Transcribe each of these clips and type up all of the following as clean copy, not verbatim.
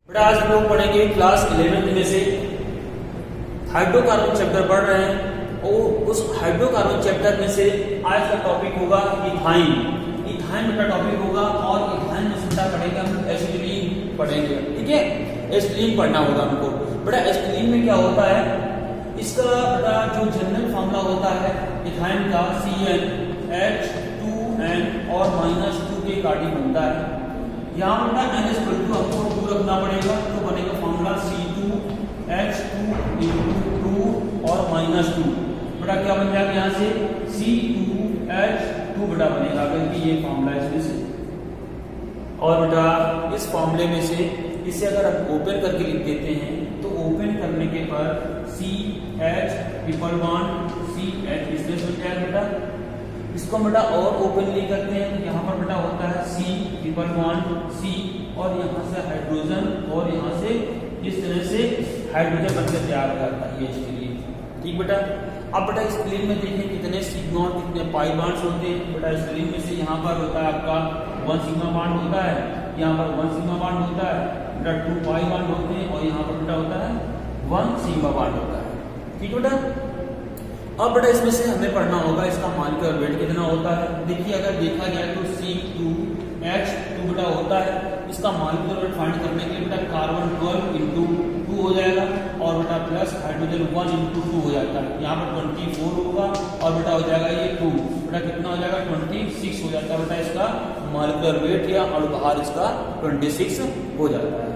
बेटा आज हम लोग पढ़ेंगे क्लास 11th में से हाइड्रोकार्बन चैप्टर पढ़ रहे हैं और उस हाइड्रोकार्बन चैप्टर में से आज का टॉपिक होगा इथाइन। इथाइन बेटा टॉपिक होगा और इथाइन में सीधा पढ़ेंगे हम एसिटिलीन पढ़ेंगे, ठीक है। एसिटिलीन पढ़ना होगा हमको। बेटा एसिटिलीन में क्या होता है, इसका बेटा जो जनरल फॉर्मूला होता है इथाइन का CnH2n और -2 के कार्डिक बनता है। यहाँ पर NH2 हमको 2 रखना पड़ेगा तो बनेगा फॉर्मूला C2H2 और -2। बेटा क्या बन जाएगा यहाँ से C2H2 बेटा बनेगा, क्योंकि ये फॉर्मूला है इसमें से। और बेटा इस फॉर्मूले में से इसे अगर हम ओपन करके लिख देते हैं तो ओपन करने के पर CH1 इसमें बन जाएगा बेटा। इसको बेटा और ओपनली करते हैं तो यहाँ पर बेटा होता है C और यहाँ से हाइड्रोजन और यहाँ से इस तरह से हाइड्रोजन बनकर तैयार हो जाता है ये एसिटिलीन, ठीक बेटा। अब बेटा एसिटिलीन में देखें कितने सिग्मा और कितने पाई बॉन्ड्स होते हैं। बेटा एसिटिलीन में से यहाँ पर होता है आपका 1 सिग्मा बॉन्ड होता है, यहाँ पर 1 सिग्मा बॉन्ड होता है, बेटा 2 पाई बॉन्ड होते हैं और यहाँ पर बेटा होता है 1 सिग्मा बॉन्ड होता है, ठीक बेटा। अब बेटा इसमें से हमें पढ़ना होगा इसका मॉलिक्यूलर वेट कितना होता है। देखिए अगर देखा जाए तो C2H2 बेटा होता है। इसका मॉलिक्यूलर वेट फाइंड करने के लिए बेटा कार्बन 12 × 2 हो जाएगा और बेटा प्लस हाइड्रोजन 1 × 2 हो जाता है। यहाँ पर 24 होगा और बेटा हो जाएगा ये 2, बेटा कितना हो जाएगा 26 हो जाता है बेटा इसका मॉलिक्यूलर वेट, या और बाहर इसका 26 हो जाता है।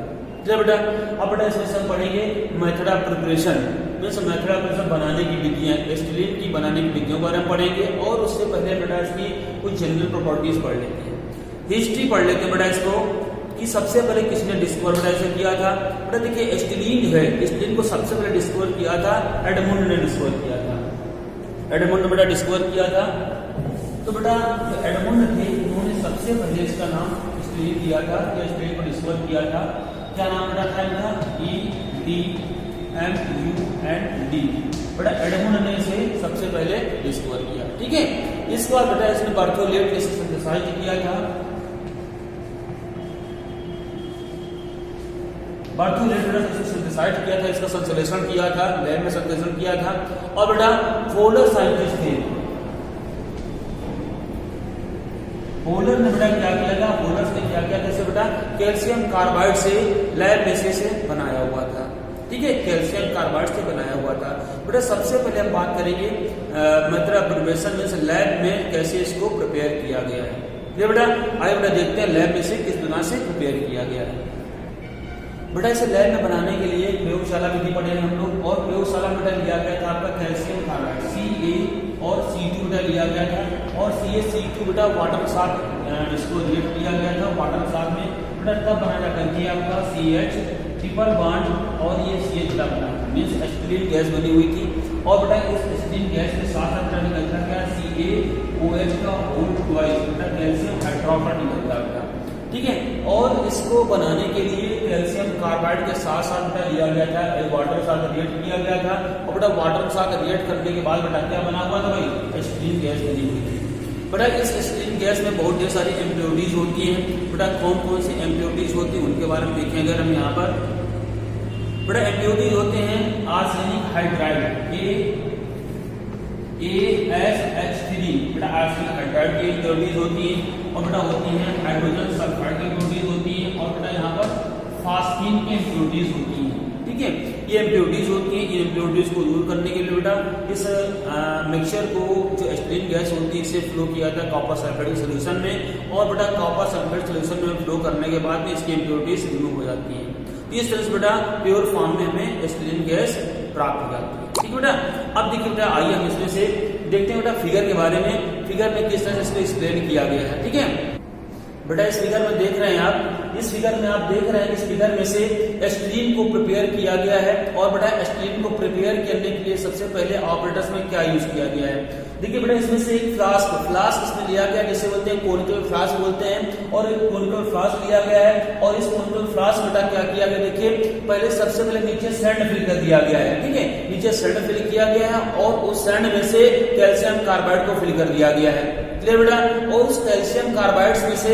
चलो बेटा अब बेटा इसमें से हम पढ़ेंगे method of preparation, means method of preparation बनाने की विधियां, एसिटिलीन की बनाने की विधियों के बारे में पढ़ेंगे। और उससे पहले बेटा इसकी कुछ जनरल प्रॉपर्टीज पढ़ लेते हैं, हिस्ट्री पढ़ लेते हैं बेटा इसको कि सबसे पहले किसने डिस्कवर बेटा इसे किया था। बेटा देखिए एसिटिलीन है, एसिटिलीन को सबसे पहले डिस्कवर किया था एडमंड ने डिस्कवर किया था। एडमंड ने बेटा डिस्कवर किया था। तो बेटा जो एडमंड थे उन्होंने सबसे पहले इसका नाम एसिटिलीन दिया था, या एसिटिलीन को डिस्कवर किया था। क्या नाम बेटा था इनका EDMUND। बेटा एडमंड ने इसे सबसे पहले डिस्कवर किया, ठीक है। इसके बाद बेटा इसने बर्थोलेट इसे सिंथेसाइज किया था। बर्थोलेट बेटा इसे सिंथेसाइज किया था, इसका संश्लेषण किया था, लैब में संश्लेषण किया था। और बेटा पोलर साइंटिस्ट थे, पोलर ने बेटा क्या किया था, पोलर ने क्या किया था इसे बेटा कैल्शियम कार्बाइड से लैब में से बनाया हुआ था, ठीक है। कैल्शियम कार्बाइड से बनाया हुआ था। बेटा सबसे पहले हम बात करेंगे मेथड ऑफ प्रिपरेशन में से लैब में कैसे इसको प्रिपेयर किया गया है। ये बेटा आइए बेटा देखते हैं लैब में से किस तरह से प्रिपेयर किया गया है। बेटा इसे लैब में बनाने के लिए प्रयोगशाला विधि पढ़े हम लोग, और प्रयोगशाला में बेटा लिया गया था आपका कैल्शियम कार्बाइड Ca और C2 बेटा लिया गया था, और CaC2 बेटा वाटर के साथ इसको रिएक्ट किया गया था वाटर के साथ में। बेटा तब बना जाता है आपका CH ट्रिपल बॉन्ड और ये CH बेटा बना, मीन्स एसिटिलीन गैस बनी हुई थी। और बेटा इस एसिटिलीन गैस के साथ बेटा निकलता क्या CaOH का होल ट्वाइस बेटा कैल्शियम हाइड्रोक्साइड निकलता बेटा, ठीक है। और इसको बनाने के लिए कैल्शियम कार्बाइड के साथ साथ बेटा लिया गया था, वाटर के साथ रिएक्ट किया गया था। और बेटा वाटर के साथ रिएक्ट करने के बाद बेटा क्या बना हुआ था भाई, एसिटिलीन गैस बनी हुई थी। बेटा इस एसिटिलीन गैस में बहुत ढेर सारी इम्प्योरिटीज होती हैं। बेटा कौन कौन सी इम्प्योरिटीज होती हैं उनके बारे में देखें अगर हम यहाँ पर। बेटा इम्प्योरिटीज होते हैं आर्सेनिक हाइड्राइड AsH3, बेटा आर्सेनिक हाइड्राइड की इम्प्योरिटीज होती हैं। और बेटा होती हैं हाइड्रोजन सल्फाइड की इम्प्योरिटीज होती हैं। और बेटा यहाँ पर फास्टीन की इम्प्योरिटीज होती हैं, ठीक है। ये इम्प्योरिटीज होती हैं, इन इम्प्योरिटीज को दूर करने के लिए बेटा इस मिक्सचर को जो एसिटिलीन गैस होती है इसे फ्लो किया था कॉपर सल्फेट सोल्यूशन में। और बेटा कॉपर सल्फेट सोल्यूशन में फ्लो करने के बाद में इसकी इम्प्योरिटीज रिमूव हो जाती हैं। इस तरह से बेटा प्योर फॉर्म में हमें एसिटिलीन गैस प्राप्त हो जाती है, ठीक बेटा। अब देखिए बेटा आइए हम इसमें से देखते हैं बेटा फिगर के बारे में, फिगर में किस तरह से इसको एक्सप्लेन किया गया है, ठीक है। बेटा इस फिगर में देख रहे हैं आप, इस फिगर में आप देख रहे हैं इस फिगर में से एसिटिलीन को प्रिपेयर किया गया है। और बेटा एसिटिलीन को प्रिपेयर करने के लिए सबसे पहले ऑपरेटर्स में क्या यूज किया गया है। देखिए बेटा इसमें से एक फ्लास्क इसमें लिया गया, जिसे बोलते हैं कोनिकल फ्लास्क बोलते हैं, और एक कोनिकल फ्लास्क लिया गया है। और इस कोनिकल फ्लास्क बेटा क्या किया गया, देखिए पहले सबसे पहले नीचे सैंड फिल कर दिया गया है, ठीक है। नीचे सैंड फिल किया गया है और उस सैंड में से कैल्शियम कार्बाइड को फिल कर दिया गया है। क्लियर बेटा। और उस कैल्शियम कार्बाइड्स में से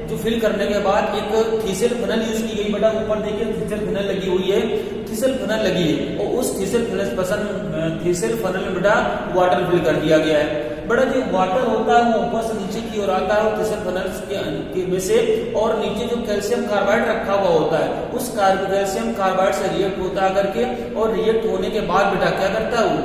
जो फिल करने के बाद एक थीसल फिनल यूज की गई बेटा, ऊपर देखिए थीसल फिनल लगी हुई है, थीसल फिनल लगी है, और उस थीसल फिनल में बेटा वाटर फिल कर दिया गया है बेटा। जो वाटर होता है वो ऊपर से नीचे की ओर आता है थीसल फिनल के में से, और नीचे जो कैल्शियम कार्बाइड रखा हुआ होता है उस कैल्शियम कार्बाइड से रिएक्ट होता है करके, और रिएक्ट होने के बाद बेटा क्या करता है वो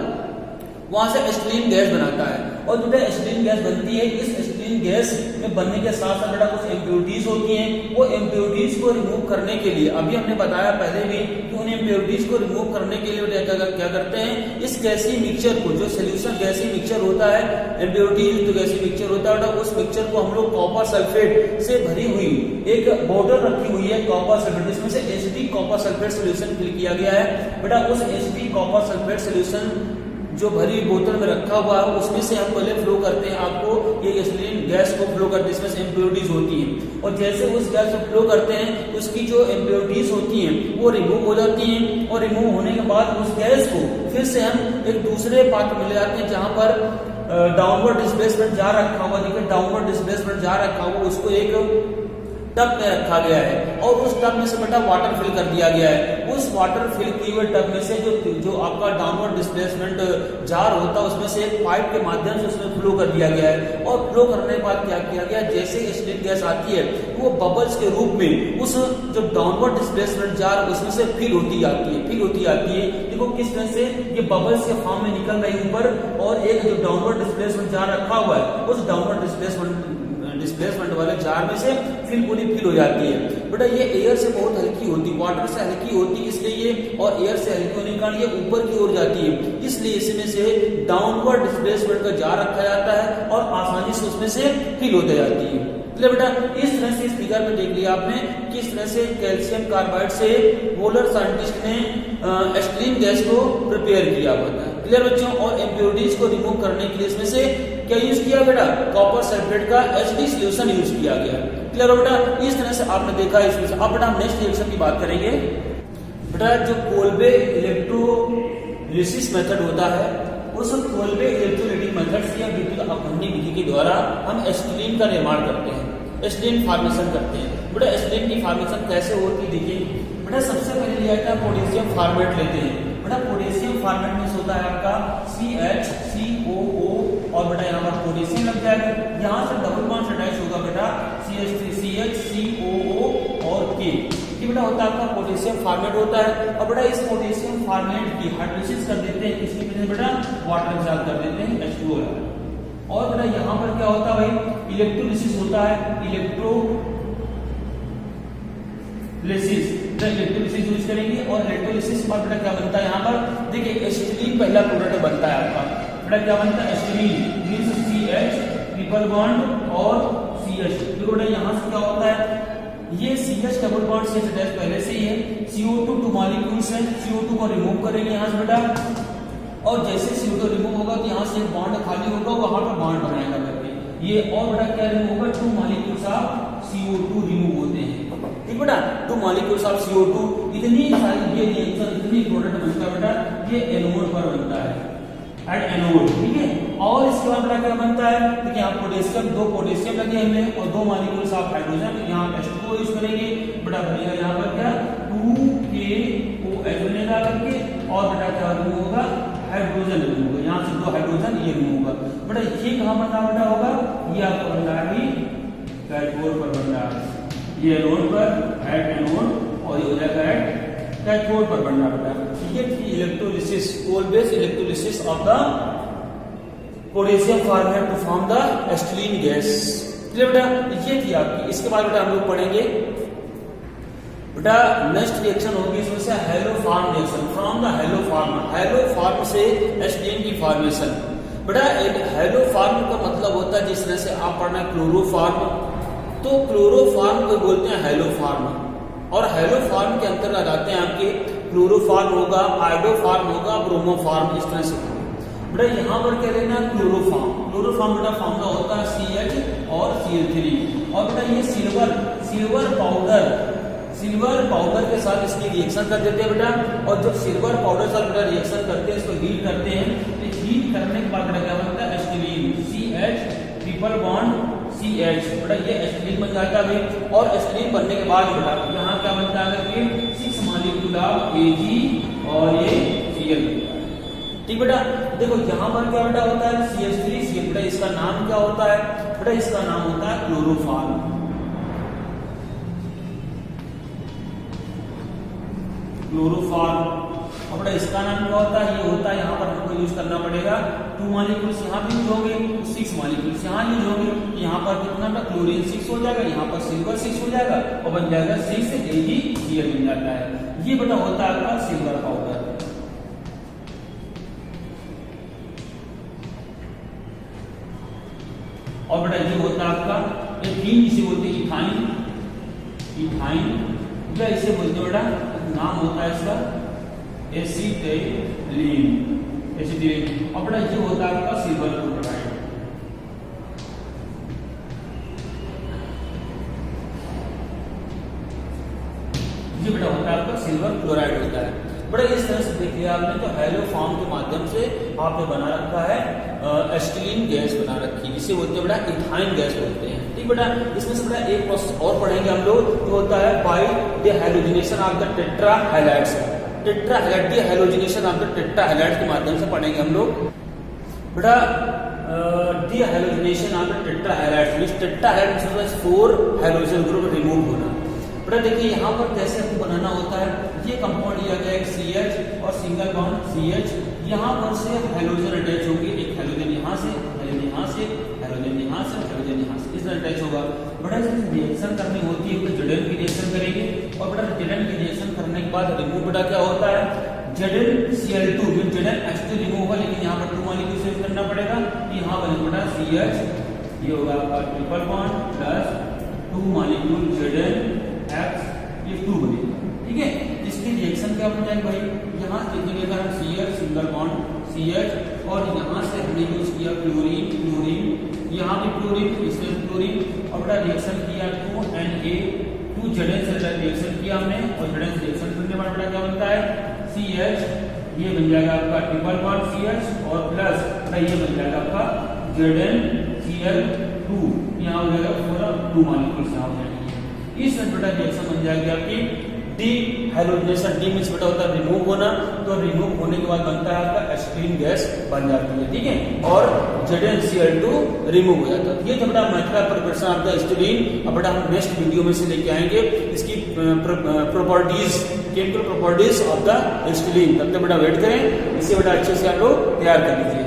वहां से एसिटिलीन गैस बनाता है, और जो एसिटिलीन गैस बनती है, इस एसिटिलीन गैस में बनने के साथ साथ बेटा कुछ इम्प्योरिटीज होती हैं, वो इम्प्योरिटीज को रिमूव करने के लिए, अभी हमने बताया पहले भी कि उन इम्प्योरिटीज को रिमूव करने के लिए बेटा क्या करते हैं, इस गैसी मिक्सचर को, जो सोल्यूशन गैसी मिक्सचर होता है, इम्प्योरिटीज तो गैसी मिक्सचर होता है बेटा, उस मिक्सचर को हम लोग कॉपर सल्फेट से भरी हुई एक बोतल रखी हुई है कॉपर सल्फेट, जिसमें से acidic copper sulphate solution fill किया गया है बेटा। उस एसिडिक कॉपर सल्फेट सोल्यूशन जो भरी बोतल में रखा हुआ है उसमें से हम पहले फ्लो करते हैं, आपको ये एसिटिलीन गैस को फ्लो करते हैं, इसमें से इम्प्योरिटीज होती हैं, और जैसे उस गैस को फ्लो करते हैं उसकी जो इम्प्योरिटीज होती हैं वो रिमूव हो जाती हैं, और रिमूव होने के बाद उस गैस को फिर से हम एक दूसरे पात्र में ले जाते हैं जहां पर डाउनवर्ड डिस्प्लेसमेंट जार रखा हुआ, देखिए डाउनवर्ड डिस्प्लेसमेंट जार रखा हुआ, उसको एक टब में रखा गया है, और उस टब में से बेटा वाटर फिल कर दिया गया है। उस वाटर फिल किए हुए टब में से जो आपका डाउनवर्ड डिस्प्लेसमेंट जार होता है उसमें से एक पाइप के माध्यम से उसमें फ्लो कर दिया गया है, और फ्लो करने के बाद क्या किया गया, जैसे एसिडिक गैस आती है वो बबल्स के रूप में उस जो डाउनवर्ड डिस्प्लेसमेंट जार उसमें से फिल होती जाती है। देखो किस तरह से ये बबल्स के फॉर्म में निकल रही ऊपर, और एक जो डाउनवर्ड डिस्प्लेसमेंट जार रखा हुआ है उस डाउनवर्ड डिस्प्लेसमेंट वाले जार में से पूरी फिल हो जाती है बेटा। ये एयर से बहुत हल्की होती, वाटर से हल्की होती, इसलिए ये, और एयर से हल्की होने के कारण ये ऊपर की ओर जाती है, इसलिए इसमें से डाउनवर्ड डिस्प्लेसमेंट का जार रखा जाता है और आसानी से उसमें से फिल होते जाती है। तो बेटा इस तरह से इस फिगर में देख लिया आपने किस तरह से कैल्शियम कार्बाइड से पोलर साइंटिस्ट ने एसिटिलीन गैस को प्रिपेयर किया हुआ था। क्लियर बच्चों। और इम्प्योरिटीज को रिमूव करने के लिए इसमें से क्या यूज किया बेटा, कॉपर सल्फेट का एसिडिक सॉल्यूशन यूज किया गया। क्लियर बेटा। इस तरह से आपने देखा इसमें से। अब बेटा हम नेक्स्ट रिएक्शन की बात करेंगे। बेटा जो कोल्बे इलेक्ट्रोलिसिस मेथड होता है, उस कोल्बे इलेक्ट्रोलाइटिक मेथड से या विद्युत अपघटनी विधि के द्वारा हम एसिटिलीन का निर्माण करते हैं, एसिटिलीन फॉर्मेशन करते हैं। बेटा एसिटिलीन की फॉर्मेशन कैसे होती है देखिए। बेटा सबसे पहले लिया जाता है पोटेशियम फॉर्मेट लेते हैं। बेटा पोटेशियम फॉर्मेट में होता है आपका CH3COO, और बेटा यहाँ पर पोटेशियम लग जाएगा, यहाँ से डबल बॉन्ड अटैच होगा बेटा CH3COO और K, ये बेटा होता है आपका पोटेशियम फॉर्मेट होता है। और बेटा इस पोटेशियम फॉर्मेट की हाइड्रोलिसिस कर देते हैं, इसकी वजह बेटा वाटर के साथ कर देते हैं H2O। और बेटा यहाँ पर क्या होता है भाई, इलेक्ट्रोलिसिस होता है, इलेक्ट्रोलिसिस यूज करेंगे। और इलेक्ट्रोलिसिस के बाद बेटा क्या बनता है, यहाँ पर देखिए एसिटिलीन पहला प्रोडक्ट बनता है आपका। बेटा क्या बनता है, acetylene means CH triple bond और CH। देखो बेटा यहाँ से क्या होता है, ये CH डबल बॉन्ड से अटैच पहले से ही है, CO2 टू मॉलिक्यूल्स है, CO2 को रिमूव करेंगे यहाँ से बेटा, और जैसे CO2 रिमूव होगा तो यहाँ से एक बॉन्ड खाली होगा, वहां पर बॉन्ड बनाएगा करके ये। और बेटा क्या रिमूव होगा, 2 मॉलिक्यूल्स ऑफ CO2 रिमूव होते हैं। ठीक बेटा, 2 मॉलिक्यूल्स ऑफ CO2। इतनी सारी ये रिएक्शन, इतनी प्रोडक्ट बनता है बेटा, ये एनोड पर बनता है, एट एनोड। ठीक है। और इसके बाद बेटा क्या बनता है, देखिए यहाँ पोटेशियम, 2 पोटेशियम लगे हमें और 2 मॉलिक्यूल्स ऑफ हाइड्रोजन, यहाँ H2O यूज करेंगे बेटा, बनेगा यहाँ पर क्या 2KOH बनेगा करके, और बेटा क्या रिमूव होगा, हाइड्रोजन रिमूव होगा, यहाँ से 2 हाइड्रोजन ये रिमूव होगा बेटा। ये कहाँ बनता बेटा होगा, ये आपका बनता है कैथोड पर बनता है, ये एनोड पर एट एनोड, और ये हो जाएगा एट कैथोड पर बनना बेटा। ये थी electrolysis, Kolbe's electrolysis of the potassium formate to form the acetylene gas. Clear बेटा, ये थी आपकी। इसके बाद बेटा हम लोग पढ़ेंगे बेटा नेक्स्ट रिएक्शन होगी इसमें से haloform reaction, from the haloform से एसिटिलीन की फॉर्मेशन। बेटा हैलोफॉर्म का मतलब होता है, जिस तरह से आप पढ़ना क्लोरोफॉर्म, तो क्लोरोफॉर्म को बोलते हैं हैलोफॉर्म, और हैलोफॉर्म के अंतर्गत आते हैं आपके क्लोरोफॉर्म होगा, आयोडोफॉर्म होगा, ब्रोमोफॉर्म, इस तरह से। बेटा यहाँ पर क्या लेना, क्लोरोफॉर्म बेटा फॉर्मूला होता है CH और Cl3। और बेटा ये सिल्वर पाउडर के साथ इसकी रिएक्शन कर देते हैं बेटा, और जब सिल्वर पाउडर के साथ बेटा रिएक्शन करते हैं, इसको हीट करते हैं, तो हीट करने के बाद बेटा क्या बनता है, acetylene CH3 triple bond CH, बेटा ये एसिटिलीन बन जाता है भाई। और एसिटिलीन बनने के बाद बेटा यहाँ क्या बनता है कि 6 मॉलिक्यूल ऑफ Ag और ये Cl बनता है। ठीक बेटा, देखो यहाँ पर क्या बेटा होता है CH3Cl, बेटा इसका नाम क्या होता है, बेटा इसका नाम होता है क्लोरोफॉर्म। क्लोरोफॉर्म। और बेटा इसका नाम क्या होता है, ये होता है यहाँ पर हमको यूज करना पड़ेगा 2 मॉलिक्यूल्स यहाँ पे यूज होंगे, 6 मॉलिक्यूल्स यहाँ यूज होंगे। यहाँ पर कितना बेटा क्लोरीन 6 हो जाएगा, यहाँ पर सिल्वर 6 हो जाएगा और बन जाएगा 6 AgCl बन जाता है। ये बेटा होता है आपका सिल्वर पाउडर। और बेटा ये होता है आपका एथीन, जिसे बोलते हैं इथाइन। इथाइन या इसे बोलते हैं बेटा, नाम होता है इसका एसिटिलीन। एसिटिलीन। और बेटा ये होता है आपका सिल्वर क्लोराइड। ये बेटा होता है आपका सिल्वर क्लोराइड होता है। बड़ा इस तरह से देखिए आपने तो हैलो फॉर्म के माध्यम से आपने बना रखा है एसिटिलीन गैस बना रखी है, जिसे बोलते हैं बेटा इथाइन गैस बोलते हैं। ठीक बेटा, इसमें से बेटा एक प्रोसेस और पढ़ेंगे हम लोग, जो होता है by the halogenation of the tetra halides. Tetra halide the halogenation of the tetra halides के माध्यम से पढ़ेंगे हम लोग बेटा the halogenation of the tetra halides. Means tetra halide 4 halogen group remove होना। बेटा देखिए यहाँ पर कैसे आपको बनाना होता है, ये कंपाउंड लिया गया एक CH और सिंगल बॉन्ड CH, यहाँ पर से हैलोजन अटैच होंगे, एक हैलोजन यहाँ से, हैलोजन यहाँ से, हैलोजन यहाँ से, हैलोजन यहाँ से, इस तरह अटैच होगा। बेटा इसमें रिएक्शन करनी होती है तो Zn की रिएक्शन करेंगे और बेटा Zn की रिएक्शन करने के बाद रिमूव बेटा क्या होता है ZnCl2, ZnH2 रिमूव होगा, लेकिन यहाँ पर 2 मॉलिक्यूल सेव करना पड़ेगा। यहाँ बने बेटा CH, ये होगा आपका triple bond plus 2 molecule ZnH, ये 2 बनेगा। ठीक है, इसकी रिएक्शन क्या बन जाएगी भाई, यहाँ देखेंगे अगर हम CH सिंगल बॉन्ड CH और यहाँ से हमने यूज किया क्लोरीन, क्लोरीन, यहाँ भी क्लोरीन, इसमें क्लोरीन, और बेटा रिएक्शन किया 2Na, 2 Zn से रिएक्शन किया हमने और Zn से रिएक्शन करने के बाद बेटा क्या बनता है CH, ये बन जाएगा आपका ट्रिपल बॉन्ड CH और प्लस ये बन जाएगा आपका ZnCl2, यहाँ हो जाएगा पूरा 2 मॉलिक्यूल्स यहाँ हो जाएंगे। इस बेटा रिएक्शन बन जाएगी आपकी डी हैलोजिनेशन। डी मींस बेटा होता है रिमूव होना, तो रिमूव होने के बाद बनता है आपका एसिटिलीन गैस बन जाती है। ठीक है, और ZnCl2 रिमूव हो जाता है। ये तो बेटा method of preparation of the acetylene. अब बेटा हम नेक्स्ट वीडियो में से लेके आएंगे इसकी properties, chemical properties of the acetylene. तब तक बेटा वेट करें, इसे बेटा अच्छे से आप लोग तैयार कर लीजिए।